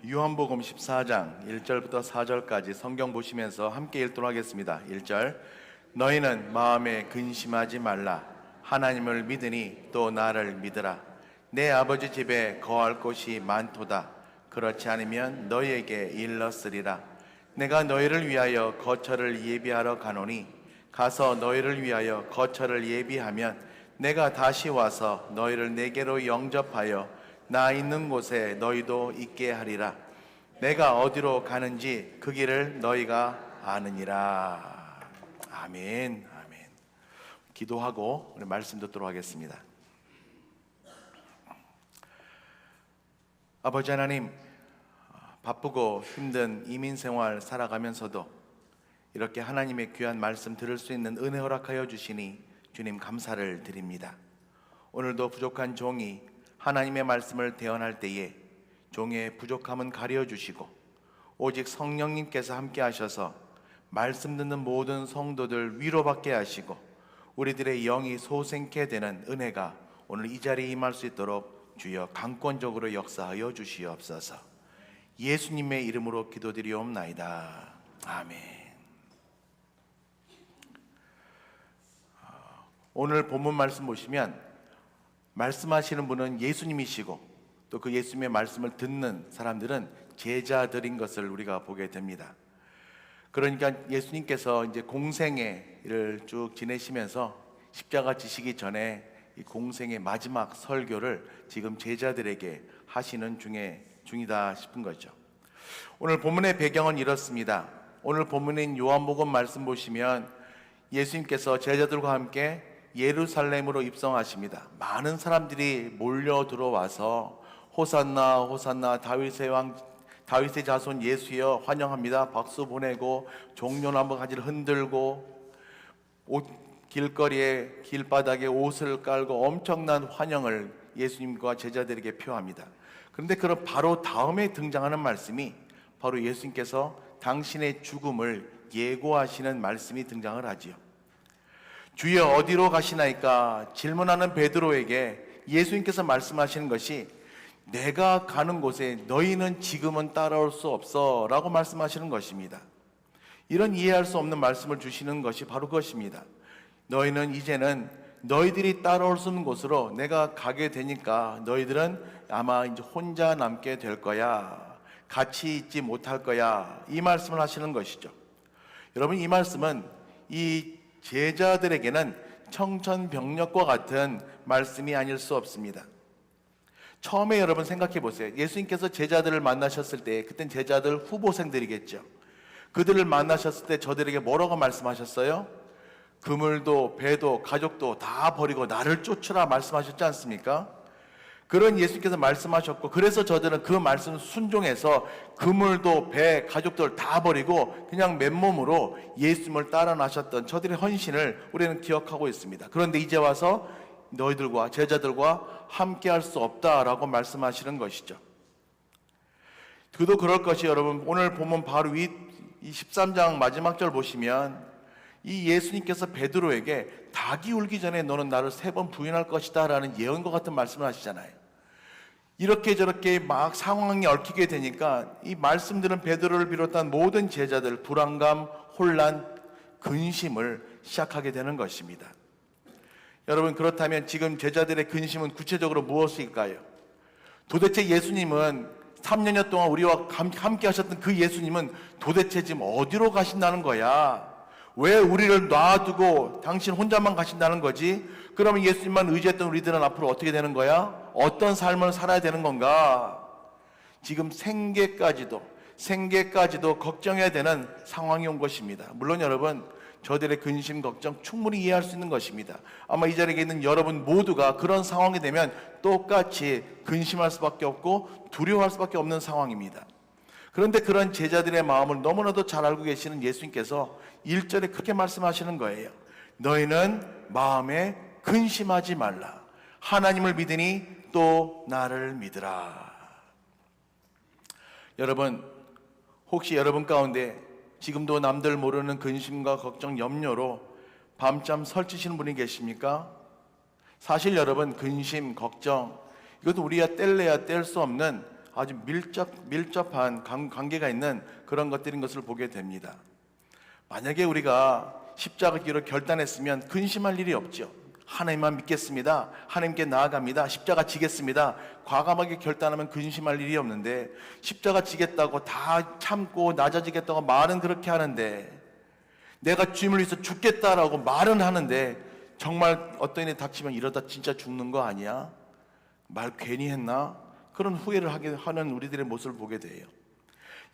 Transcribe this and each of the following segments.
요한복음 14장 1절부터 4절까지 성경 보시면서 함께 읽도록 하겠습니다. 1절, 너희는 마음에 근심하지 말라. 하나님을 믿으니 또 나를 믿으라. 내 아버지 집에 거할 곳이 많도다. 그렇지 않으면 너희에게 일렀으리라. 내가 너희를 위하여 거처를 예비하러 가노니 가서 너희를 위하여 거처를 예비하면 내가 다시 와서 너희를 내게로 영접하여 나 있는 곳에 너희도 있게 하리라. 내가 어디로 가는지 그 길을 너희가 아느니라. 아멘. 아멘. 기도하고 우리 말씀 듣도록 하겠습니다. 아버지 하나님, 바쁘고 힘든 이민 생활 살아가면서도 이렇게 하나님의 귀한 말씀 들을 수 있는 은혜 허락하여 주시니 주님 감사를 드립니다. 오늘도 부족한 종이 하나님의 말씀을 대언할 때에 종의 부족함은 가려주시고 오직 성령님께서 함께 하셔서 말씀 듣는 모든 성도들 위로받게 하시고 우리들의 영이 소생케 되는 은혜가 오늘 이 자리에 임할 수 있도록 주여 강권적으로 역사하여 주시옵소서. 예수님의 이름으로 기도드리옵나이다. 아멘. 오늘 본문 말씀 보시면 말씀하시는 분은 예수님이시고 또 그 예수님의 말씀을 듣는 사람들은 제자들인 것을 우리가 보게 됩니다. 그러니까 예수님께서 이제 공생의 일을 쭉 지내시면서 십자가 지시기 전에 이 공생의 마지막 설교를 지금 제자들에게 하시는 중이다 싶은 거죠. 오늘 본문의 배경은 이렇습니다. 오늘 본문인 요한복음 말씀 보시면 예수님께서 제자들과 함께 예루살렘으로 입성하십니다. 많은 사람들이 몰려 들어와서 호산나 호산나 다윗의 왕 다윗의 자손 예수여 환영합니다 박수 보내고 종려나무 가지를 흔들고 길거리에 길바닥에 옷을 깔고 엄청난 환영을 예수님과 제자들에게 표합니다. 그런데 그런 바로 다음에 등장하는 말씀이 바로 예수님께서 당신의 죽음을 예고하시는 말씀이 등장을 하지요. 주여 어디로 가시나이까 질문하는 베드로에게 예수님께서 말씀하시는 것이 내가 가는 곳에 너희는 지금은 따라올 수 없어 라고 말씀하시는 것입니다. 이런 이해할 수 없는 말씀을 주시는 것이 바로 그것입니다. 너희는 이제는 너희들이 따라올 수 없는 곳으로 내가 가게 되니까 너희들은 아마 이제 혼자 남게 될 거야, 같이 있지 못할 거야, 이 말씀을 하시는 것이죠. 여러분, 이 말씀은 이 제자들에게는 청천벽력과 같은 말씀이 아닐 수 없습니다. 처음에 여러분 생각해 보세요. 예수님께서 제자들을 만나셨을 때 그땐 제자들 후보생들이겠죠. 그들을 만나셨을 때 저들에게 뭐라고 말씀하셨어요? 그물도 배도 가족도 다 버리고 나를 쫓으라 말씀하셨지 않습니까? 그런 예수님께서 말씀하셨고, 그래서 저들은 그 말씀을 순종해서 그물도 배 가족들 다 버리고 그냥 맨몸으로 예수님을 따라 나셨던 저들의 헌신을 우리는 기억하고 있습니다. 그런데 이제 와서 너희들과 제자들과 함께 할 수 없다라고 말씀하시는 것이죠. 그도 그럴 것이 여러분, 오늘 보면 바로 이 13장 마지막 절 보시면 이 예수님께서 베드로에게 닭이 울기 전에 너는 나를 3번 부인할 것이다 라는 예언과 같은 말씀을 하시잖아요. 이렇게 저렇게 막 상황이 얽히게 되니까 이 말씀들은 베드로를 비롯한 모든 제자들 불안감, 혼란, 근심을 시작하게 되는 것입니다. 여러분, 그렇다면 지금 제자들의 근심은 구체적으로 무엇일까요? 도대체 예수님은 3년여 동안 우리와 함께 하셨던 그 예수님은 도대체 지금 어디로 가신다는 거야? 왜 우리를 놔두고 당신 혼자만 가신다는 거지? 그러면 예수님만 의지했던 우리들은 앞으로 어떻게 되는 거야? 어떤 삶을 살아야 되는 건가? 지금 생계까지도 걱정해야 되는 상황이 온 것입니다. 물론 여러분, 저들의 근심, 걱정 충분히 이해할 수 있는 것입니다. 아마 이 자리에 있는 여러분 모두가 그런 상황이 되면 똑같이 근심할 수밖에 없고 두려워할 수밖에 없는 상황입니다. 그런데 그런 제자들의 마음을 너무나도 잘 알고 계시는 예수님께서 1절에 그렇게 말씀하시는 거예요. 너희는 마음에 근심하지 말라. 하나님을 믿으니 또 나를 믿으라. 여러분, 혹시 여러분 가운데 지금도 남들 모르는 근심과 걱정, 염려로 밤잠 설치시는 분이 계십니까? 사실 여러분, 근심, 걱정, 이것도 우리가 뗄래야 뗄 수 없는 아주 밀접한 관계가 있는 그런 것들인 것을 보게 됩니다. 만약에 우리가 십자가 기로 결단했으면 근심할 일이 없죠. 하나님만 믿겠습니다. 하나님께 나아갑니다. 십자가 지겠습니다. 과감하게 결단하면 근심할 일이 없는데, 십자가 지겠다고 다 참고 낮아지겠다고 말은 그렇게 하는데, 내가 주님을 위해서 죽겠다라고 말은 하는데, 정말 어떤 일이 닥치면 이러다 진짜 죽는 거 아니야? 말 괜히 했나? 그런 후회를 하는 우리들의 모습을 보게 돼요.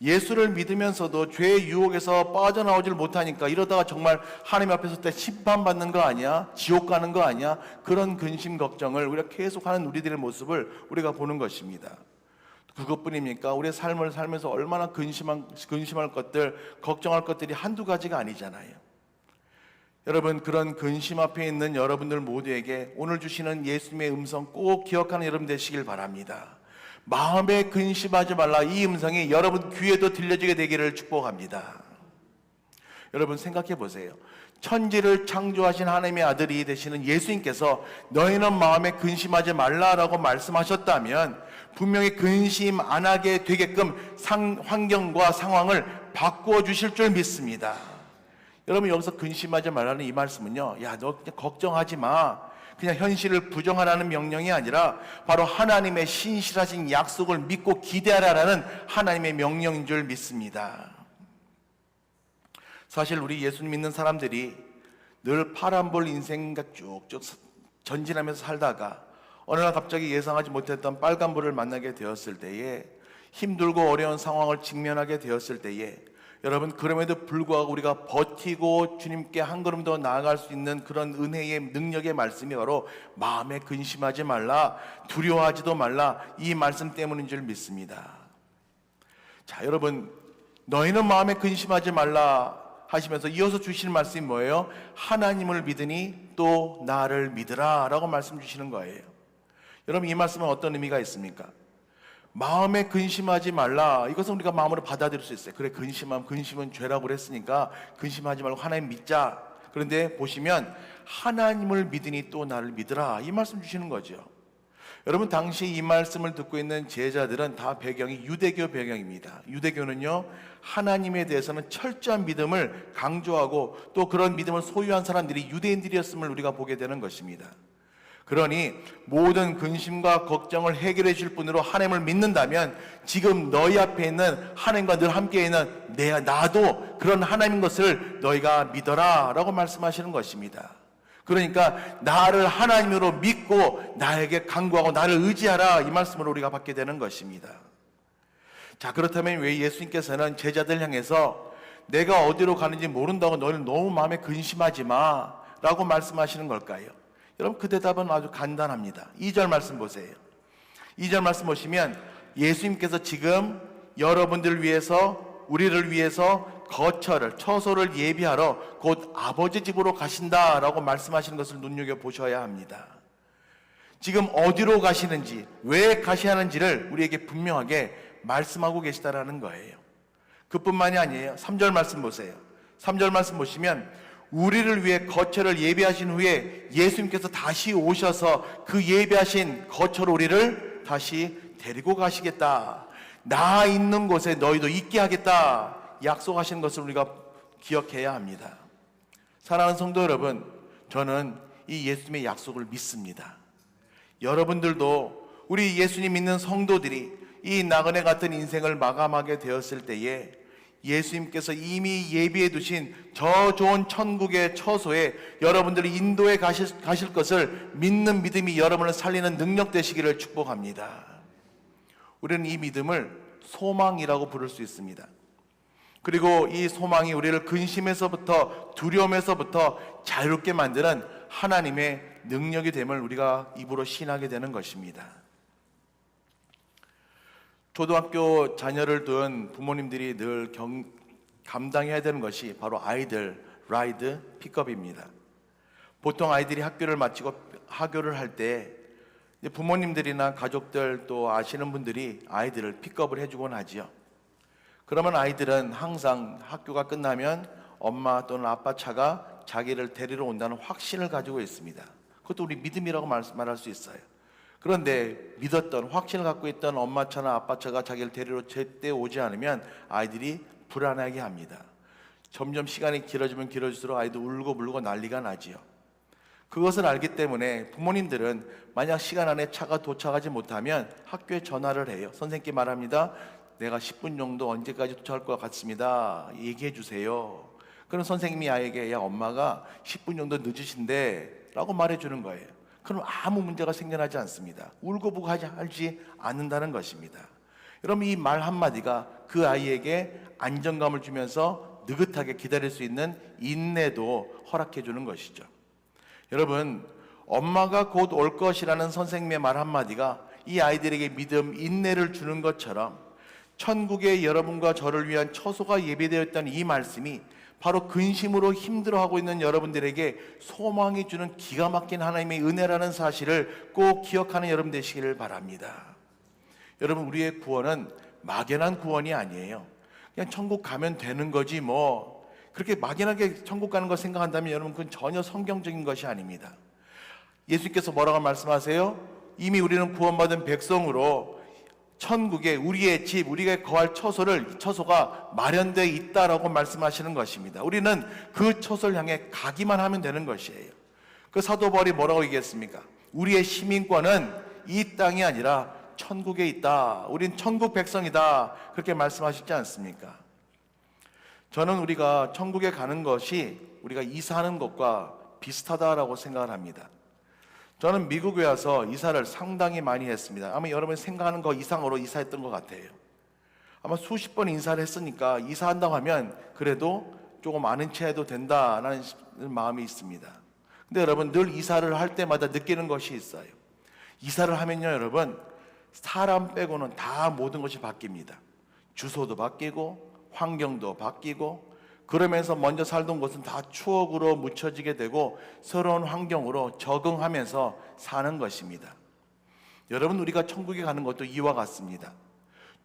예수를 믿으면서도 죄의 유혹에서 빠져나오질 못하니까 이러다가 정말 하나님 앞에서 때 심판받는 거 아니야? 지옥 가는 거 아니야? 그런 근심 걱정을 우리가 계속하는 우리들의 모습을 우리가 보는 것입니다. 그것뿐입니까? 우리의 삶을 살면서 얼마나 근심할 것들, 걱정할 것들이 한두 가지가 아니잖아요. 여러분, 그런 근심 앞에 있는 여러분들 모두에게 오늘 주시는 예수님의 음성 꼭 기억하는 여러분 되시길 바랍니다. 마음에 근심하지 말라, 이 음성이 여러분 귀에도 들려지게 되기를 축복합니다. 여러분 생각해 보세요. 천지를 창조하신 하나님의 아들이 되시는 예수님께서 너희는 마음에 근심하지 말라라고 말씀하셨다면 분명히 근심 안 하게 되게끔 환경과 상황을 바꾸어 주실 줄 믿습니다. 여러분, 여기서 근심하지 말라는 이 말씀은요, 야, 너 그냥 걱정하지 마, 그냥 현실을 부정하라는 명령이 아니라 바로 하나님의 신실하신 약속을 믿고 기대하라는 하나님의 명령인 줄 믿습니다. 사실 우리 예수님 믿는 사람들이 늘 파란볼 인생과 쭉쭉 전진하면서 살다가 어느 날 갑자기 예상하지 못했던 빨간불을 만나게 되었을 때에, 힘들고 어려운 상황을 직면하게 되었을 때에, 여러분, 그럼에도 불구하고 우리가 버티고 주님께 한 걸음 더 나아갈 수 있는 그런 은혜의 능력의 말씀이 바로 마음에 근심하지 말라, 두려워하지도 말라, 이 말씀 때문인 줄 믿습니다. 자, 여러분, 너희는 마음에 근심하지 말라 하시면서 이어서 주시는 말씀이 뭐예요? 하나님을 믿으니 또 나를 믿으라 라고 말씀 주시는 거예요. 여러분, 이 말씀은 어떤 의미가 있습니까? 마음에 근심하지 말라, 이것은 우리가 마음으로 받아들일 수 있어요. 그래, 근심은 죄라고 그랬으니까 근심하지 말고 하나님 믿자. 그런데 보시면 하나님을 믿으니 또 나를 믿으라, 이 말씀 주시는 거죠. 여러분, 당시 이 말씀을 듣고 있는 제자들은 다 배경이 유대교 배경입니다. 유대교는요, 하나님에 대해서는 철저한 믿음을 강조하고 또 그런 믿음을 소유한 사람들이 유대인들이었음을 우리가 보게 되는 것입니다. 그러니 모든 근심과 걱정을 해결해 줄 분으로 하나님을 믿는다면 지금 너희 앞에 있는 하나님과 늘 함께 있는 나도 그런 하나님인 것을 너희가 믿어라 라고 말씀하시는 것입니다. 그러니까 나를 하나님으로 믿고 나에게 간구하고 나를 의지하라, 이 말씀을 우리가 받게 되는 것입니다. 자, 그렇다면 왜 예수님께서는 제자들 향해서 내가 어디로 가는지 모른다고 너희는 너무 마음에 근심하지 마 라고 말씀하시는 걸까요? 여러분, 그 대답은 아주 간단합니다. 2절 말씀 보세요. 2절 말씀 보시면 예수님께서 지금 여러분들을 위해서, 우리를 위해서 처소를 예비하러 곧 아버지 집으로 가신다라고 말씀하시는 것을 눈여겨보셔야 합니다. 지금 어디로 가시는지, 왜 가셔야 하는지를 우리에게 분명하게 말씀하고 계시다라는 거예요. 그뿐만이 아니에요. 3절 말씀 보세요. 3절 말씀 보시면 우리를 위해 거처를 예비하신 후에 예수님께서 다시 오셔서 그 예비하신 거처로 우리를 다시 데리고 가시겠다, 나 있는 곳에 너희도 있게 하겠다 약속하신 것을 우리가 기억해야 합니다. 사랑하는 성도 여러분, 저는 이 예수님의 약속을 믿습니다. 여러분들도 우리 예수님 믿는 성도들이 이 나그네 같은 인생을 마감하게 되었을 때에 예수님께서 이미 예비해 두신 저 좋은 천국의 처소에 여러분들이 인도해 가실 것을 믿는 믿음이 여러분을 살리는 능력 되시기를 축복합니다. 우리는 이 믿음을 소망이라고 부를 수 있습니다. 그리고 이 소망이 우리를 근심에서부터, 두려움에서부터 자유롭게 만드는 하나님의 능력이 됨을 우리가 입으로 신하게 되는 것입니다. 초등학교 자녀를 둔 부모님들이 늘 감당해야 되는 것이 바로 아이들 라이드 픽업입니다. 보통 아이들이 학교를 마치고 하교를 할 때 부모님들이나 가족들 또 아시는 분들이 아이들을 픽업을 해주곤 하지요. 그러면 아이들은 항상 학교가 끝나면 엄마 또는 아빠 차가 자기를 데리러 온다는 확신을 가지고 있습니다. 그것도 우리 믿음이라고 말할 수 있어요. 그런데 믿었던, 확신을 갖고 있던 엄마 차나 아빠 차가 자기를 데리러 제때 오지 않으면 아이들이 불안하게 합니다. 점점 시간이 길어지면 길어질수록 아이도 울고 불고 난리가 나지요. 그것을 알기 때문에 부모님들은 만약 시간 안에 차가 도착하지 못하면 학교에 전화를 해요. 선생님께 말합니다. 내가 10분 정도 언제까지 도착할 것 같습니다. 얘기해 주세요. 그럼 선생님이 아이에게 야 엄마가 10분 정도 늦으신데 라고 말해주는 거예요. 그럼 아무 문제가 생겨나지 않습니다. 울고불고 하지 않는다는 것입니다. 여러분 이 말 한마디가 그 아이에게 안정감을 주면서 느긋하게 기다릴 수 있는 인내도 허락해 주는 것이죠. 여러분 엄마가 곧 올 것이라는 선생님의 말 한마디가 이 아이들에게 믿음, 인내를 주는 것처럼 천국에 여러분과 저를 위한 처소가 예비되어 있다는 이 말씀이 바로 근심으로 힘들어하고 있는 여러분들에게 소망이 주는 기가 막힌 하나님의 은혜라는 사실을 꼭 기억하는 여러분 되시기를 바랍니다. 여러분 우리의 구원은 막연한 구원이 아니에요. 그냥 천국 가면 되는 거지 뭐 그렇게 막연하게 천국 가는 거 생각한다면 여러분 그건 전혀 성경적인 것이 아닙니다. 예수님께서 뭐라고 말씀하세요? 이미 우리는 구원받은 백성으로 천국에 우리의 집, 우리가 거할 처소가 마련되어 있다라고 말씀하시는 것입니다. 우리는 그 처소를 향해 가기만 하면 되는 것이에요. 그 사도 바울이 뭐라고 얘기했습니까? 우리의 시민권은 이 땅이 아니라 천국에 있다. 우린 천국 백성이다. 그렇게 말씀하시지 않습니까? 저는 우리가 천국에 가는 것이 우리가 이사하는 것과 비슷하다라고 생각을 합니다. 저는 미국에 와서 이사를 상당히 많이 했습니다. 아마 여러분이 생각하는 거 이상으로 이사했던 것 같아요. 아마 수십 번 이사를 했으니까 이사한다고 하면 그래도 조금 아는 체 해도 된다라는 마음이 있습니다. 근데 여러분 늘 이사를 할 때마다 느끼는 것이 있어요. 이사를 하면요 여러분 사람 빼고는 다 모든 것이 바뀝니다. 주소도 바뀌고 환경도 바뀌고 그러면서 먼저 살던 곳은 다 추억으로 묻혀지게 되고 새로운 환경으로 적응하면서 사는 것입니다. 여러분 우리가 천국에 가는 것도 이와 같습니다.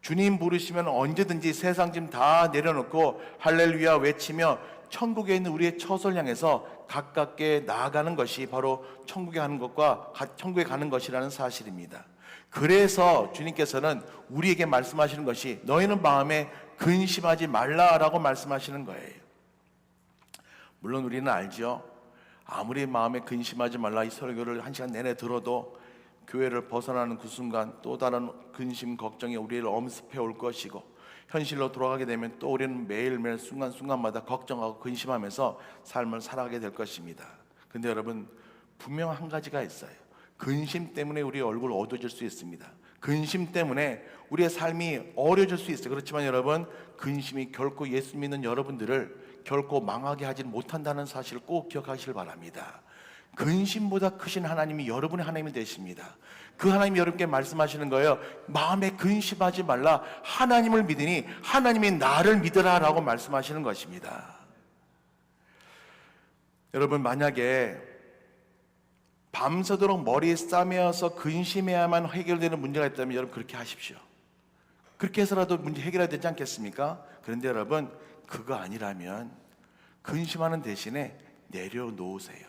주님 부르시면 언제든지 세상 짐 다 내려놓고 할렐루야 외치며 천국에 있는 우리의 처소를 향해서 가깝게 나아가는 것이 바로 천국에 가는 것이라는 사실입니다. 그래서 주님께서는 우리에게 말씀하시는 것이 너희는 마음에 근심하지 말라라고 말씀하시는 거예요. 물론 우리는 알죠. 아무리 마음에 근심하지 말라 이 설교를 1시간 내내 들어도 교회를 벗어나는 그 순간 또 다른 근심, 걱정이 우리를 엄습해 올 것이고 현실로 돌아가게 되면 또 우리는 매일매일 순간순간마다 걱정하고 근심하면서 삶을 살아가게 될 것입니다. 근데 여러분 분명 한 가지가 있어요. 근심 때문에 우리의 얼굴 어두워질 수 있습니다. 근심 때문에 우리의 삶이 어려질 수 있어요. 그렇지만 여러분 근심이 결코 예수 믿는 여러분들을 결코 망하게 하지 못한다는 사실을 꼭 기억하시길 바랍니다. 근심보다 크신 하나님이 여러분의 하나님이 되십니다. 그 하나님이 여러분께 말씀하시는 거예요. 마음에 근심하지 말라. 하나님을 믿으니 하나님이 나를 믿으라 라고 말씀하시는 것입니다. 여러분 만약에 밤새도록 머리에 싸매어서 근심해야만 해결되는 문제가 있다면 여러분 그렇게 하십시오. 그렇게 해서라도 문제 해결해야 되지 않겠습니까? 그런데 여러분 그거 아니라면 근심하는 대신에 내려놓으세요.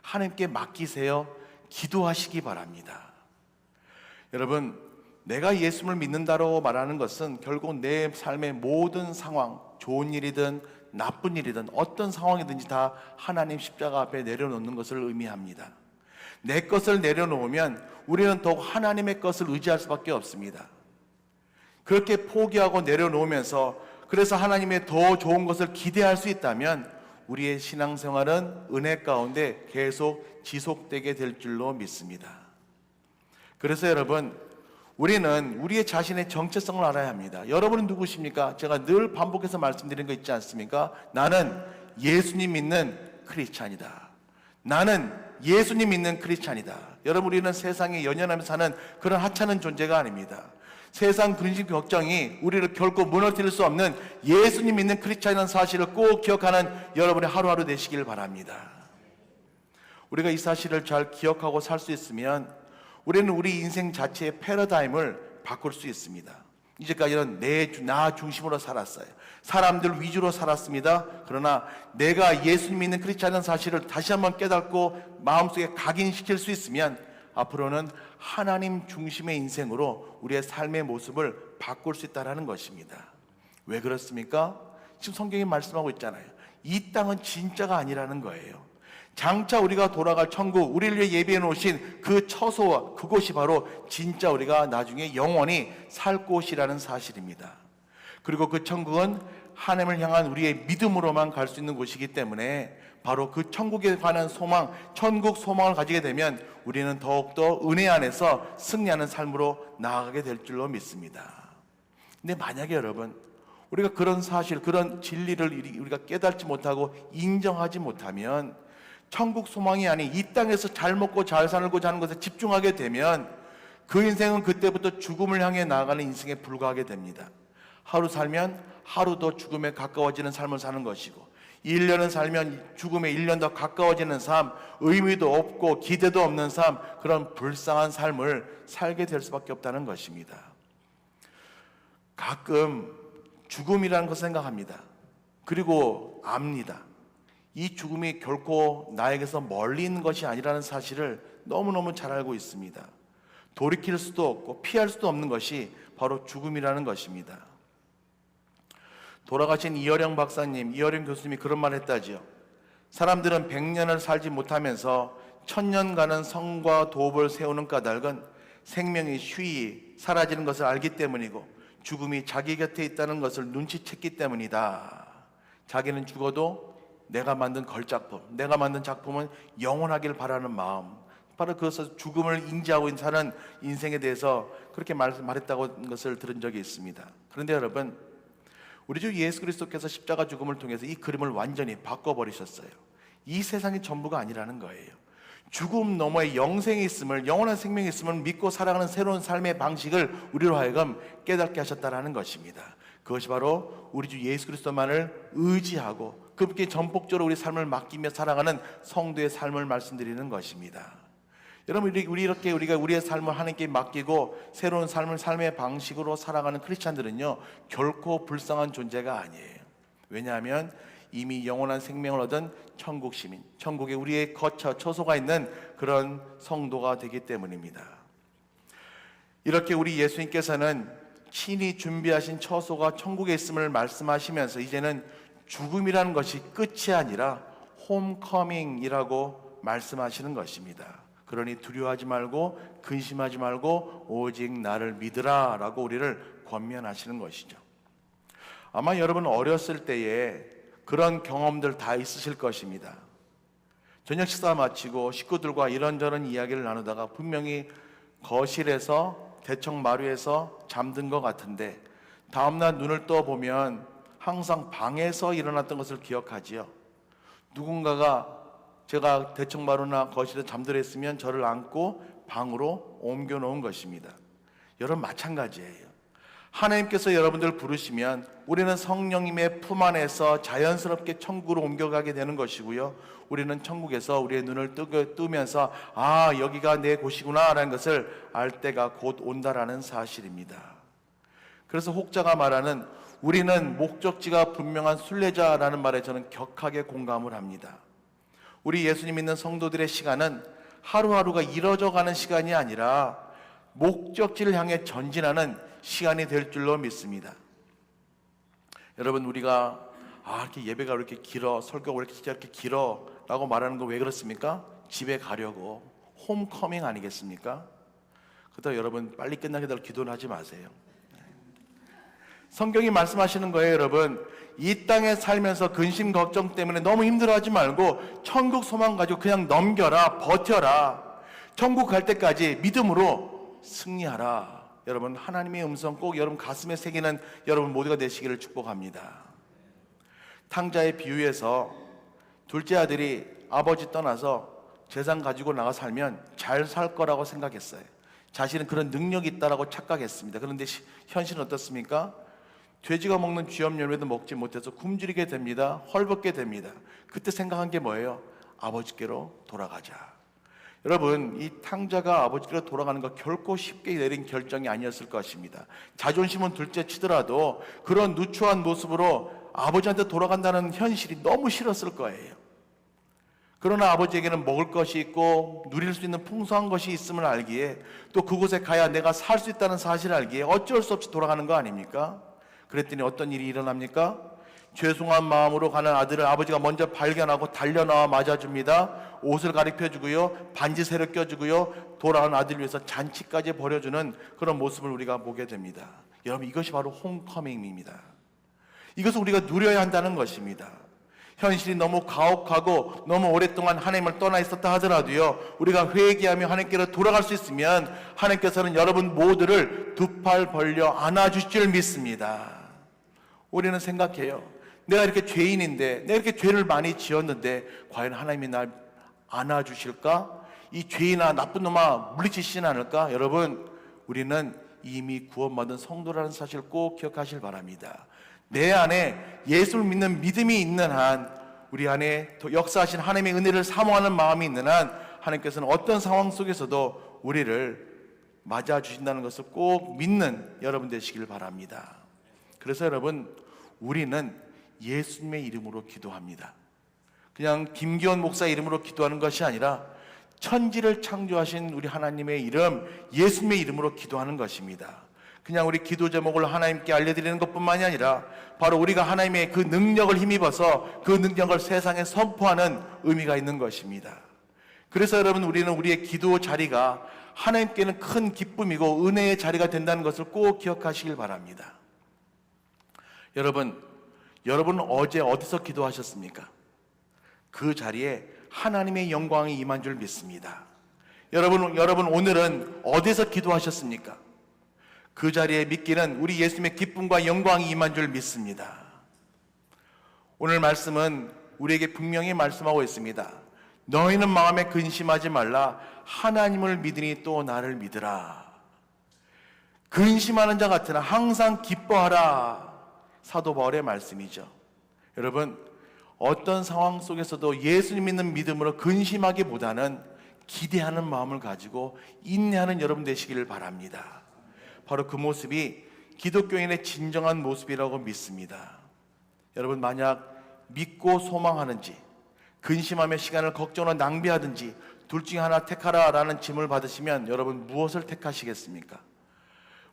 하나님께 맡기세요. 기도하시기 바랍니다. 여러분 내가 예수를 믿는다고 말하는 것은 결국 내 삶의 모든 상황, 좋은 일이든 나쁜 일이든 어떤 상황이든지 다 하나님 십자가 앞에 내려놓는 것을 의미합니다. 내 것을 내려놓으면 우리는 더욱 하나님의 것을 의지할 수밖에 없습니다. 그렇게 포기하고 내려놓으면서 그래서 하나님의 더 좋은 것을 기대할 수 있다면 우리의 신앙생활은 은혜 가운데 계속 지속되게 될 줄로 믿습니다. 그래서 여러분 우리는 우리의 자신의 정체성을 알아야 합니다. 여러분은 누구십니까? 제가 늘 반복해서 말씀드린 거 있지 않습니까? 나는 예수님 믿는 크리스찬이다. 나는 예수님 믿는 크리스찬이다. 여러분 우리는 세상에 연연하면서 사는 그런 하찮은 존재가 아닙니다. 세상 근심 걱정이 우리를 결코 무너뜨릴 수 없는 예수님 믿는 크리스찬이라는 사실을 꼭 기억하는 여러분의 하루하루 되시길 바랍니다. 우리가 이 사실을 잘 기억하고 살 수 있으면 우리는 우리 인생 자체의 패러다임을 바꿀 수 있습니다. 이제까지는 나 중심으로 살았어요. 사람들 위주로 살았습니다. 그러나 내가 예수님 믿는 크리스찬이라는 사실을 다시 한번 깨닫고 마음속에 각인시킬 수 있으면 앞으로는 하나님 중심의 인생으로 우리의 삶의 모습을 바꿀 수 있다는 것입니다. 왜 그렇습니까? 지금 성경이 말씀하고 있잖아요. 이 땅은 진짜가 아니라는 거예요. 장차 우리가 돌아갈 천국, 우리를 위해 예비해 놓으신 그 처소와 그곳이 바로 진짜 우리가 나중에 영원히 살 곳이라는 사실입니다. 그리고 그 천국은 하나님을 향한 우리의 믿음으로만 갈 수 있는 곳이기 때문에 바로 그 천국에 관한 소망, 천국 소망을 가지게 되면 우리는 더욱더 은혜 안에서 승리하는 삶으로 나아가게 될 줄로 믿습니다. 근데 만약에 여러분, 우리가 그런 사실, 그런 진리를 우리가 깨닫지 못하고 인정하지 못하면 천국 소망이 아닌 이 땅에서 잘 먹고 잘 살고자 하는 것에 집중하게 되면 그 인생은 그때부터 죽음을 향해 나아가는 인생에 불과하게 됩니다. 하루 살면 하루 더 죽음에 가까워지는 삶을 사는 것이고 1년을 살면 죽음에 1년 더 가까워지는 삶, 의미도 없고 기대도 없는 삶, 그런 불쌍한 삶을 살게 될 수밖에 없다는 것입니다. 가끔 죽음이라는 것을 생각합니다. 그리고 압니다. 이 죽음이 결코 나에게서 멀리 있는 것이 아니라는 사실을 너무너무 잘 알고 있습니다. 돌이킬 수도 없고 피할 수도 없는 것이 바로 죽음이라는 것입니다. 돌아가신 이어령 박사님, 이어령 교수님이 그런 말 했다지요. 사람들은 100년을 살지 못하면서 1000년간은 성과 도업을 세우는 까닭은 생명이 쉬이 사라지는 것을 알기 때문이고 죽음이 자기 곁에 있다는 것을 눈치챘기 때문이다. 자기는 죽어도 내가 만든 걸작품, 내가 만든 작품은 영원하길 바라는 마음, 바로 그것을 죽음을 인지하고 사는 인생에 대해서 그렇게 말했다고 것을 들은 적이 있습니다. 그런데 여러분, 우리 주 예수 그리스도께서 십자가 죽음을 통해서 이 그림을 완전히 바꿔버리셨어요. 이 세상이 전부가 아니라는 거예요. 죽음 너머에 영생이 있음을, 영원한 생명이 있음을 믿고 살아가는 새로운 삶의 방식을 우리로 하여금 깨닫게 하셨다는 것입니다. 그것이 바로 우리 주 예수 그리스도만을 의지하고 그분께 전폭적으로 우리 삶을 맡기며 살아가는 성도의 삶을 말씀드리는 것입니다. 여러분, 이렇게 우리가 우리의 삶을 하나님께 맡기고 새로운 삶의 방식으로 살아가는 크리스찬들은요, 결코 불쌍한 존재가 아니에요. 왜냐하면 이미 영원한 생명을 얻은 천국 시민, 천국에 우리의 처소가 있는 그런 성도가 되기 때문입니다. 이렇게 우리 예수님께서는 친히 준비하신 처소가 천국에 있음을 말씀하시면서 이제는 죽음이라는 것이 끝이 아니라 홈커밍이라고 말씀하시는 것입니다. 그러니 두려워하지 말고 근심하지 말고 오직 나를 믿으라 라고 우리를 권면하시는 것이죠. 아마 여러분 어렸을 때에 그런 경험들 다 있으실 것입니다. 저녁 식사 마치고 식구들과 이런저런 이야기를 나누다가 분명히 거실에서 대청 마루에서 잠든 것 같은데 다음날 눈을 떠보면 항상 방에서 일어났던 것을 기억하지요. 누군가가 제가 대청마루나 거실에 잠들어 있으면 저를 안고 방으로 옮겨 놓은 것입니다. 여러분 마찬가지예요. 하나님께서 여러분들 부르시면 우리는 성령님의 품 안에서 자연스럽게 천국으로 옮겨가게 되는 것이고요. 우리는 천국에서 우리의 눈을 뜨면서 아, 여기가 내 곳이구나 라는 것을 알 때가 곧 온다라는 사실입니다. 그래서 혹자가 말하는 우리는 목적지가 분명한 순례자라는 말에 저는 격하게 공감을 합니다. 우리 예수님 믿는 성도들의 시간은 하루하루가 이뤄져가는 시간이 아니라 목적지를 향해 전진하는 시간이 될 줄로 믿습니다. 여러분, 우리가 이렇게 예배가 왜 이렇게 길어, 설교가 왜 이렇게 길어 라고 말하는 거 왜 그렇습니까? 집에 가려고, 홈커밍 아니겠습니까? 그렇다고 여러분 빨리 끝나게 될 기도는 하지 마세요. 성경이 말씀하시는 거예요. 여러분, 이 땅에 살면서 근심 걱정 때문에 너무 힘들어하지 말고 천국 소망 가지고 그냥 넘겨라, 버텨라. 천국 갈 때까지 믿음으로 승리하라. 여러분, 하나님의 음성 꼭 여러분 가슴에 새기는 여러분 모두가 되시기를 축복합니다. 탕자의 비유에서 둘째 아들이 아버지 떠나서 재산 가지고 나가 살면 잘 살 거라고 생각했어요. 자신은 그런 능력이 있다라고 착각했습니다. 그런데 현실은 어떻습니까? 돼지가 먹는 쥐염 열매도 먹지 못해서 굶주리게 됩니다. 헐벗게 됩니다. 그때 생각한 게 뭐예요? 아버지께로 돌아가자. 여러분, 이 탕자가 아버지께로 돌아가는 거 결코 쉽게 내린 결정이 아니었을 것입니다. 자존심은 둘째 치더라도 그런 누추한 모습으로 아버지한테 돌아간다는 현실이 너무 싫었을 거예요. 그러나 아버지에게는 먹을 것이 있고 누릴 수 있는 풍성한 것이 있음을 알기에, 또 그곳에 가야 내가 살 수 있다는 사실을 알기에 어쩔 수 없이 돌아가는 거 아닙니까? 그랬더니 어떤 일이 일어납니까? 죄송한 마음으로 가는 아들을 아버지가 먼저 발견하고 달려나와 맞아줍니다. 옷을 가리켜주고요, 반지새를 껴주고요, 돌아온 아들을 위해서 잔치까지 벌여주는 그런 모습을 우리가 보게 됩니다. 여러분, 이것이 바로 홈커밍입니다. 이것을 우리가 누려야 한다는 것입니다. 현실이 너무 가혹하고 너무 오랫동안 하나님을 떠나 있었다 하더라도요, 우리가 회개하며 하나님께로 돌아갈 수 있으면 하나님께서는 여러분 모두를 두 팔 벌려 안아주실 줄 믿습니다. 우리는 생각해요. 내가 이렇게 죄인인데, 내가 이렇게 죄를 많이 지었는데 과연 하나님이 날 안아주실까? 이 죄인아, 나쁜 놈아, 물리치시진 않을까? 여러분, 우리는 이미 구원받은 성도라는 사실 꼭 기억하실 바랍니다. 내 안에 예수를 믿는 믿음이 있는 한, 우리 안에 역사하신 하나님의 은혜를 사모하는 마음이 있는 한, 하나님께서는 어떤 상황 속에서도 우리를 맞아주신다는 것을 꼭 믿는 여러분 되시길 바랍니다. 그래서 여러분, 우리는 예수님의 이름으로 기도합니다. 그냥 김기원 목사 이름으로 기도하는 것이 아니라 천지를 창조하신 우리 하나님의 이름, 예수님의 이름으로 기도하는 것입니다. 그냥 우리 기도 제목을 하나님께 알려드리는 것뿐만이 아니라 바로 우리가 하나님의 그 능력을 힘입어서 그 능력을 세상에 선포하는 의미가 있는 것입니다. 그래서 여러분, 우리는 우리의 기도 자리가 하나님께는 큰 기쁨이고 은혜의 자리가 된다는 것을 꼭 기억하시길 바랍니다. 여러분 어제 어디서 기도하셨습니까? 그 자리에 하나님의 영광이 임한 줄 믿습니다. 여러분 오늘은 어디서 기도하셨습니까? 그 자리에 믿기는 우리 예수님의 기쁨과 영광이 임한 줄 믿습니다. 오늘 말씀은 우리에게 분명히 말씀하고 있습니다. 너희는 마음에 근심하지 말라. 하나님을 믿으니 또 나를 믿으라. 근심하는 자 같으나 항상 기뻐하라. 사도 바울의 말씀이죠. 여러분, 어떤 상황 속에서도 예수님 믿는 믿음으로 근심하기보다는 기대하는 마음을 가지고 인내하는 여러분 되시기를 바랍니다. 바로 그 모습이 기독교인의 진정한 모습이라고 믿습니다. 여러분, 만약 믿고 소망하는지, 근심하며 시간을 걱정으로 낭비하든지 둘 중에 하나 택하라라는 짐을 받으시면 여러분 무엇을 택하시겠습니까?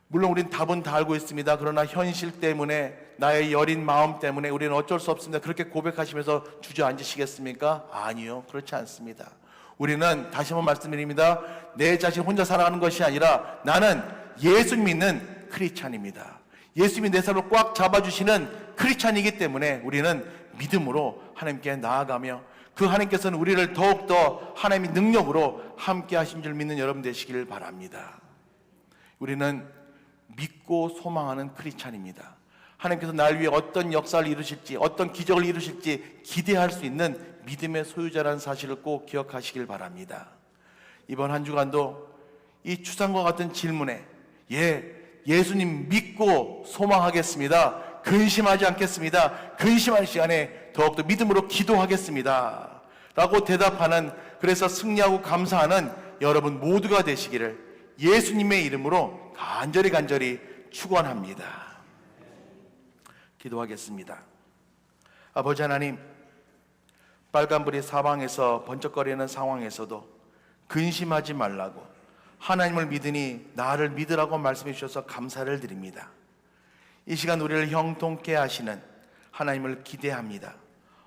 물론 우린 답은 다 알고 있습니다. 그러나 현실 때문에, 나의 여린 마음 때문에 우리는 어쩔 수 없습니다. 그렇게 고백하시면서 주저앉으시겠습니까? 아니요, 그렇지 않습니다. 우리는 다시 한번 말씀드립니다. 내 자신 혼자 살아가는 것이 아니라 나는 예수 믿는 크리스찬입니다. 예수님이 내 삶을 꽉 잡아주시는 크리스찬이기 때문에 우리는 믿음으로 하나님께 나아가며 그 하나님께서는 우리를 더욱더 하나님의 능력으로 함께 하신 줄 믿는 여러분 되시길 바랍니다. 우리는 믿고 소망하는 크리스찬입니다. 하나님께서 날 위해 어떤 역사를 이루실지, 어떤 기적을 이루실지 기대할 수 있는 믿음의 소유자라는 사실을 꼭 기억하시길 바랍니다. 이번 한 주간도 이 추상과 같은 질문에 예수님 믿고 소망하겠습니다. 근심하지 않겠습니다. 근심할 시간에 더욱더 믿음으로 기도하겠습니다. 라고 대답하는, 그래서 승리하고 감사하는 여러분 모두가 되시기를 예수님의 이름으로 간절히 축원합니다. 기도하겠습니다. 아버지 하나님, 빨간불이 사방에서 번쩍거리는 상황에서도 근심하지 말라고, 하나님을 믿으니 나를 믿으라고 말씀해 주셔서 감사를 드립니다. 이 시간 우리를 형통케 하시는 하나님을 기대합니다.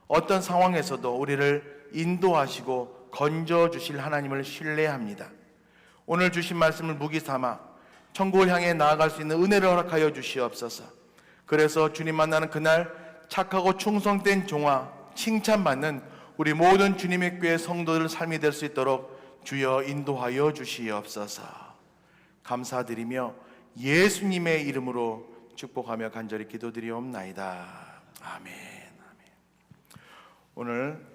어떤 상황에서도 우리를 인도하시고 건져주실 하나님을 신뢰합니다. 오늘 주신 말씀을 무기 삼아 천국을 향해 나아갈 수 있는 은혜를 허락하여 주시옵소서. 그래서 주님 만나는 그날 착하고 충성된 종아, 칭찬받는 우리 모든 주님의 교회 성도들 삶이 될 수 있도록 주여 인도하여 주시옵소서. 감사드리며 예수님의 이름으로 축복하며 간절히 기도드리옵나이다. 아멘. 오늘